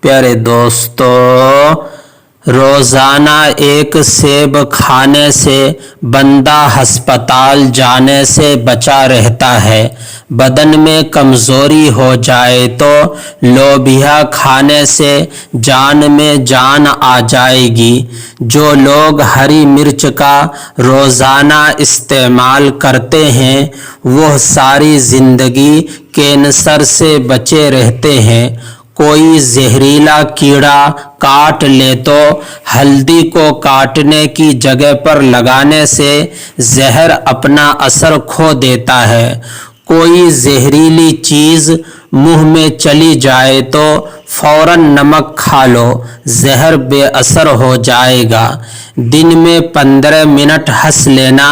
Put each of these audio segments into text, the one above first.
پیارے دوستو، روزانہ ایک سیب کھانے سے بندہ ہسپتال جانے سے بچا رہتا ہے۔ بدن میں کمزوری ہو جائے تو لوبیا کھانے سے جان میں جان آ جائے گی۔ جو لوگ ہری مرچ کا روزانہ استعمال کرتے ہیں وہ ساری زندگی کینسر سے بچے رہتے ہیں۔ کوئی زہریلا کیڑا کاٹ لے تو ہلدی کو کاٹنے کی جگہ پر لگانے سے زہر اپنا اثر کھو دیتا ہے۔ کوئی زہریلی چیز منہ میں چلی جائے تو فوراً نمک کھا لو، زہر بے اثر ہو جائے گا۔ دن میں 15 منٹ ہنس لینا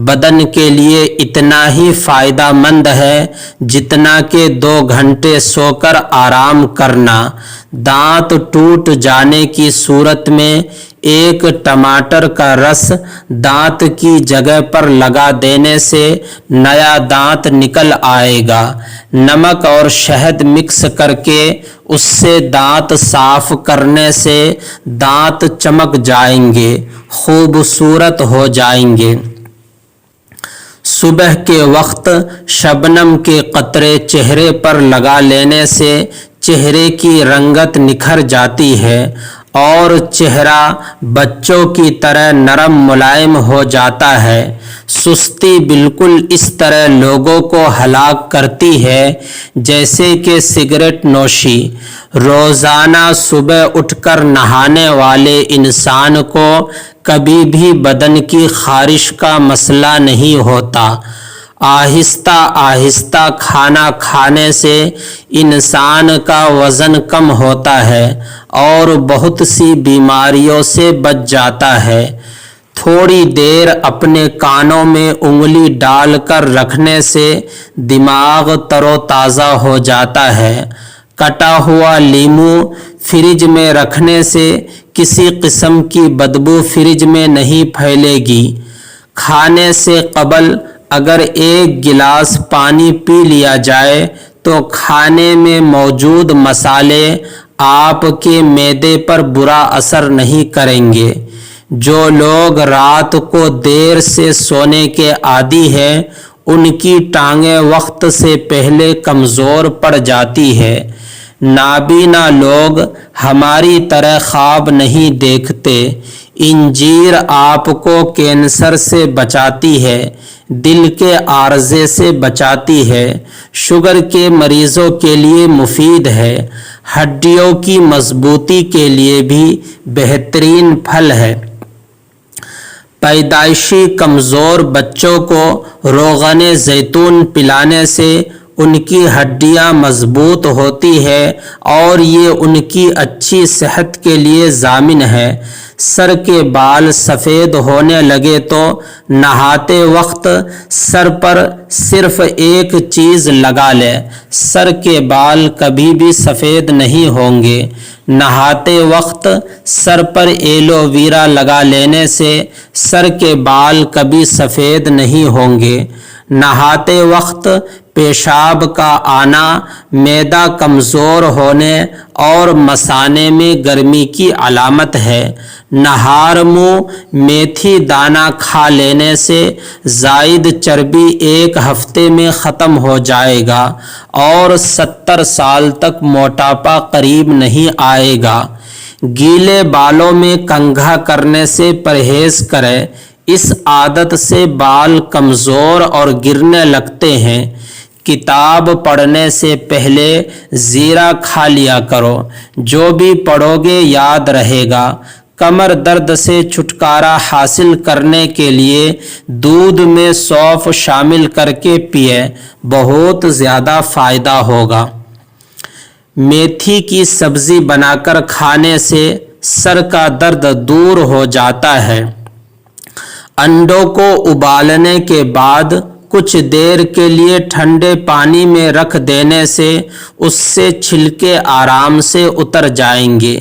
بدن کے لیے اتنا ہی فائدہ مند ہے جتنا کہ 2 گھنٹے سو کر آرام کرنا۔ دانت ٹوٹ جانے کی صورت میں ایک ٹماٹر کا رس دانت کی جگہ پر لگا دینے سے نیا دانت نکل آئے گا۔ نمک اور شہد مکس کر کے اس سے دانت صاف کرنے سے دانت چمک جائیں گے، خوبصورت ہو جائیں گے۔ صبح کے وقت شبنم کے قطرے چہرے پر لگا لینے سے چہرے کی رنگت نکھر جاتی ہے اور چہرہ بچوں کی طرح نرم ملائم ہو جاتا ہے۔ سستی بالکل اس طرح لوگوں کو ہلاک کرتی ہے جیسے کہ سگریٹ نوشی۔ روزانہ صبح اٹھ کر نہانے والے انسان کو کبھی بھی بدن کی خارش کا مسئلہ نہیں ہوتا۔ آہستہ آہستہ کھانا کھانے سے انسان کا وزن کم ہوتا ہے اور بہت سی بیماریوں سے بچ جاتا ہے۔ تھوڑی دیر اپنے کانوں میں انگلی ڈال کر رکھنے سے دماغ تر و تازہ ہو جاتا ہے۔ کٹا ہوا لیمو فریج میں رکھنے سے کسی قسم کی بدبو فریج میں نہیں پھیلے گی۔ کھانے سے قبل اگر 1 گلاس پانی پی لیا جائے تو کھانے میں موجود مسالے آپ کے معدے پر برا اثر نہیں کریں گے۔ جو لوگ رات کو دیر سے سونے کے عادی ہیں ان کی ٹانگیں وقت سے پہلے کمزور پڑ جاتی ہے۔ نابینا لوگ ہماری طرح خواب نہیں دیکھتے۔ انجیر آپ کو کینسر سے بچاتی ہے، دل کے عارضے سے بچاتی ہے، شوگر کے مریضوں کے لیے مفید ہے، ہڈیوں کی مضبوطی کے لیے بھی بہترین پھل ہے۔ پیدائشی کمزور بچوں کو روغن زیتون پلانے سے ان کی ہڈیاں مضبوط ہوتی ہے اور یہ ان کی اچھی صحت کے لیے ضامن ہے۔ سر کے بال سفید ہونے لگے تو نہاتے وقت سر پر صرف ایک چیز لگا لے، سر کے بال کبھی بھی سفید نہیں ہوں گے۔ نہاتے وقت سر پر ایلو ویرا لگا لینے سے سر کے بال کبھی سفید نہیں ہوں گے۔ نہاتے وقت پیشاب کا آنا معدہ کمزور ہونے اور مثانے میں گرمی کی علامت ہے۔ نہار منہ میتھی دانہ کھا لینے سے زائد چربی 1 ہفتے میں ختم ہو جائے گا اور 70 سال تک موٹاپا قریب نہیں آئے گا۔ گیلے بالوں میں کنگھا کرنے سے پرہیز کریں، اس عادت سے بال کمزور اور گرنے لگتے ہیں۔ کتاب پڑھنے سے پہلے زیرہ کھا لیا کرو، جو بھی پڑھو گے یاد رہے گا۔ کمر درد سے چھٹکارا حاصل کرنے کے لیے دودھ میں سونف شامل کر کے پیئے، بہت زیادہ فائدہ ہوگا۔ میتھی کی سبزی بنا کر کھانے سے سر کا درد دور ہو جاتا ہے۔ انڈوں کو ابالنے کے بعد کچھ دیر کے لیے ٹھنڈے پانی میں رکھ دینے سے اس سے چھلکے آرام سے اتر جائیں گے۔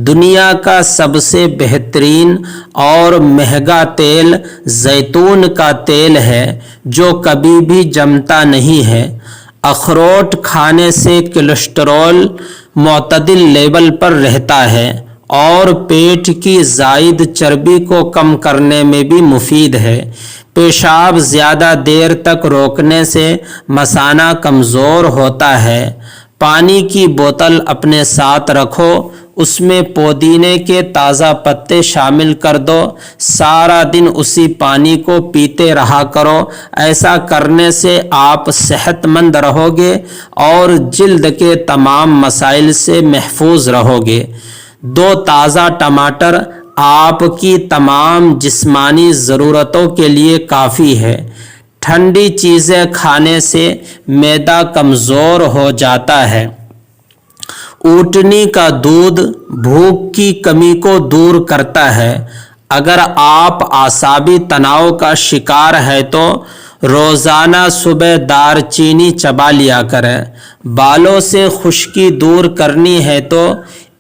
دنیا کا سب سے بہترین اور مہنگا تیل زیتون کا تیل ہے جو کبھی بھی جمتا نہیں ہے۔ اخروٹ کھانے سے کولیسٹرول معتدل لیول پر رہتا ہے اور پیٹ کی زائد چربی کو کم کرنے میں بھی مفید ہے۔ پیشاب زیادہ دیر تک روکنے سے مثانہ کمزور ہوتا ہے۔ پانی کی بوتل اپنے ساتھ رکھو، اس میں پودینے کے تازہ پتے شامل کر دو، سارا دن اسی پانی کو پیتے رہا کرو۔ ایسا کرنے سے آپ صحت مند رہو گے اور جلد کے تمام مسائل سے محفوظ رہو گے۔ 2 تازہ ٹماٹر آپ کی تمام جسمانی ضرورتوں کے لیے کافی ہے۔ ٹھنڈی چیزیں کھانے سے معدہ کمزور ہو جاتا ہے۔ اونٹنی کا دودھ بھوک کی کمی کو دور کرتا ہے۔ اگر آپ اعصابی تناؤ کا شکار ہے تو روزانہ صبح دار چینی چبا لیا کریں۔ بالوں سے خشکی دور کرنی ہے تو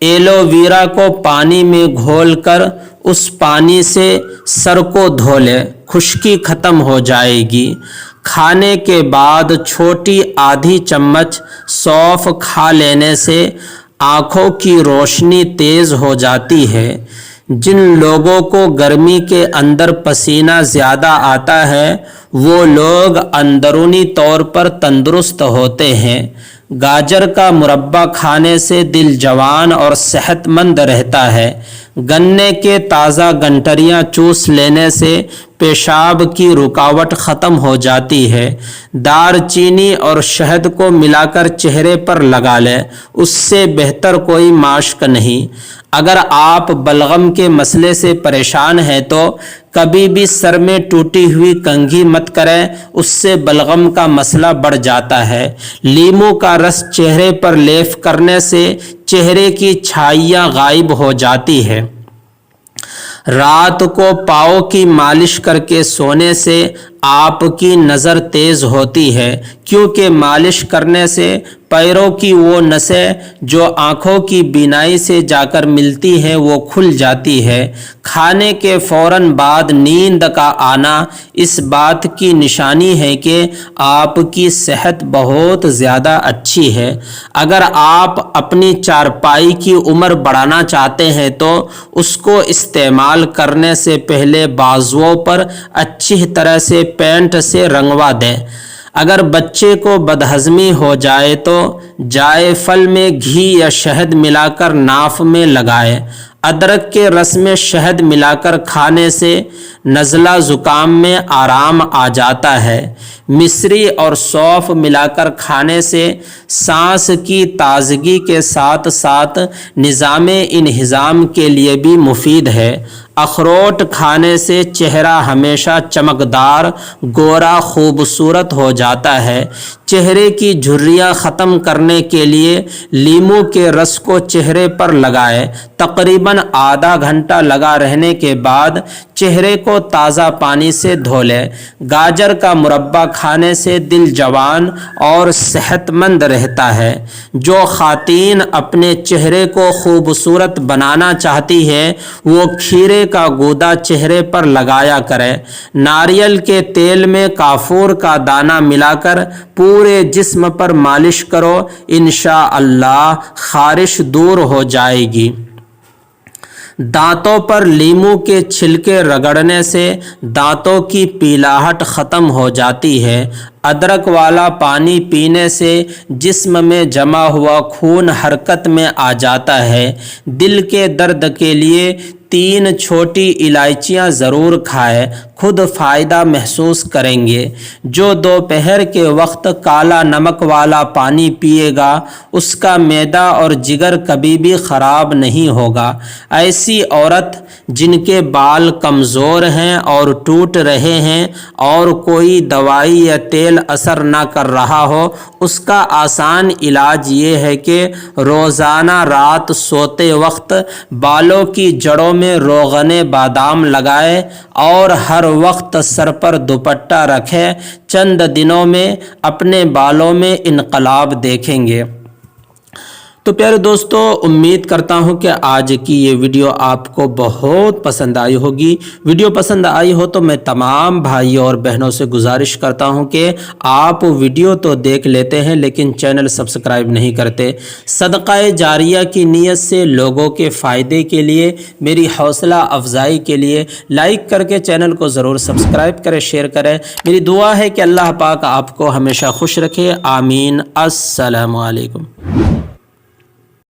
ایلو ویرا کو پانی میں گھول کر اس پانی سے سر کو دھو لیں، خشکی ختم ہو جائے گی۔ کھانے کے بعد چھوٹی آدھی چمچ سونف کھا لینے سے آنکھوں کی روشنی تیز ہو جاتی ہے۔ جن لوگوں کو گرمی کے اندر پسینہ زیادہ آتا ہے وہ لوگ اندرونی طور پر تندرست ہوتے ہیں۔ گاجر کا مربع کھانے سے دل جوان اور صحت مند رہتا ہے۔ گنے کے تازہ گنٹریاں چوس لینے سے پیشاب کی رکاوٹ ختم ہو جاتی ہے۔ دار چینی اور شہد کو ملا کر چہرے پر لگا لیں، اس سے بہتر کوئی ماسک نہیں۔ اگر آپ بلغم کے مسئلے سے پریشان ہیں تو کبھی بھی سر میں ٹوٹی ہوئی کنگھی مت کریں، اس سے بلغم کا مسئلہ بڑھ جاتا ہے۔ لیموں کا رس چہرے پر لیپ کرنے سے چہرے کی چھائیاں غائب ہو جاتی ہے۔ رات کو پاؤں کی مالش کر کے سونے سے آپ کی نظر تیز ہوتی ہے، کیونکہ مالش کرنے سے پیروں کی وہ نسیں جو آنکھوں کی بینائی سے جا کر ملتی ہیں وہ کھل جاتی ہے۔ کھانے کے فوراً بعد نیند کا آنا اس بات کی نشانی ہے کہ آپ کی صحت بہت زیادہ اچھی ہے۔ اگر آپ اپنی چارپائی کی عمر بڑھانا چاہتے ہیں تو اس کو استعمال کرنے سے پہلے بازوؤں پر اچھی طرح سے پینٹ سے رنگوا دیں۔ اگر بچے کو بدہضمی ہو جائے تو جائے پھل میں گھی یا شہد ملا کر ناف میں لگائیں۔ ادرک کے رس میں شہد ملا کر کھانے سے نزلہ زکام میں آرام آ جاتا ہے۔ مصری اور سونف ملا کر کھانے سے سانس کی تازگی کے ساتھ ساتھ نظام انہضام کے لیے بھی مفید ہے۔ اخروٹ کھانے سے چہرہ ہمیشہ چمکدار، گورا، خوبصورت ہو جاتا ہے۔ چہرے کی جھریاں ختم کرنے کے لیے لیموں کے رس کو چہرے پر لگائیں۔ تقریباً آدھا گھنٹہ لگا رہنے کے بعد چہرے کو تازہ پانی سے دھو لیں۔ گاجر کا مربع کھانے سے دل جوان اور صحت مند رہتا ہے۔ جو خواتین اپنے چہرے کو خوبصورت بنانا چاہتی ہیں وہ کھیرے کا گودا چہرے پر لگایا کریں۔ ناریل کے تیل میں کافور کا دانہ ملا کر پورے جسم پر مالش کرو، انشاءاللہ خارش دور ہو جائے گی۔ دانتوں پر لیموں کے چھلکے رگڑنے سے دانتوں کی پیلاہٹ ختم ہو جاتی ہے۔ ادرک والا پانی پینے سے جسم میں جمع ہوا خون حرکت میں آ جاتا ہے۔ دل کے درد کے لیے 3 چھوٹی الائچیاں ضرور کھائیں، خود فائدہ محسوس کریں گے۔ جو دوپہر کے وقت کالا نمک والا پانی پیے گا اس کا معدہ اور جگر کبھی بھی خراب نہیں ہوگا۔ ایسی عورت جن کے بال کمزور ہیں اور ٹوٹ رہے ہیں اور کوئی دوائی یا تیل اثر نہ کر رہا ہو، اس کا آسان علاج یہ ہے کہ روزانہ رات سوتے وقت بالوں کی جڑوں میں روغن بادام لگائے اور ہر وقت سر پر دوپٹہ رکھیں۔ چند دنوں میں اپنے بالوں میں انقلاب دیکھیں گے۔ تو پیارے دوستو، امید کرتا ہوں کہ آج کی یہ ویڈیو آپ کو بہت پسند آئی ہوگی۔ ویڈیو پسند آئی ہو تو میں تمام بھائیوں اور بہنوں سے گزارش کرتا ہوں کہ آپ ویڈیو تو دیکھ لیتے ہیں لیکن چینل سبسکرائب نہیں کرتے۔ صدقہ جاریہ کی نیت سے لوگوں کے فائدے کے لیے، میری حوصلہ افزائی کے لیے لائک کر کے چینل کو ضرور سبسکرائب کریں، شیئر کریں۔ میری دعا ہے کہ اللہ پاک آپ کو ہمیشہ خوش رکھے، آمین۔ السلام علیکم۔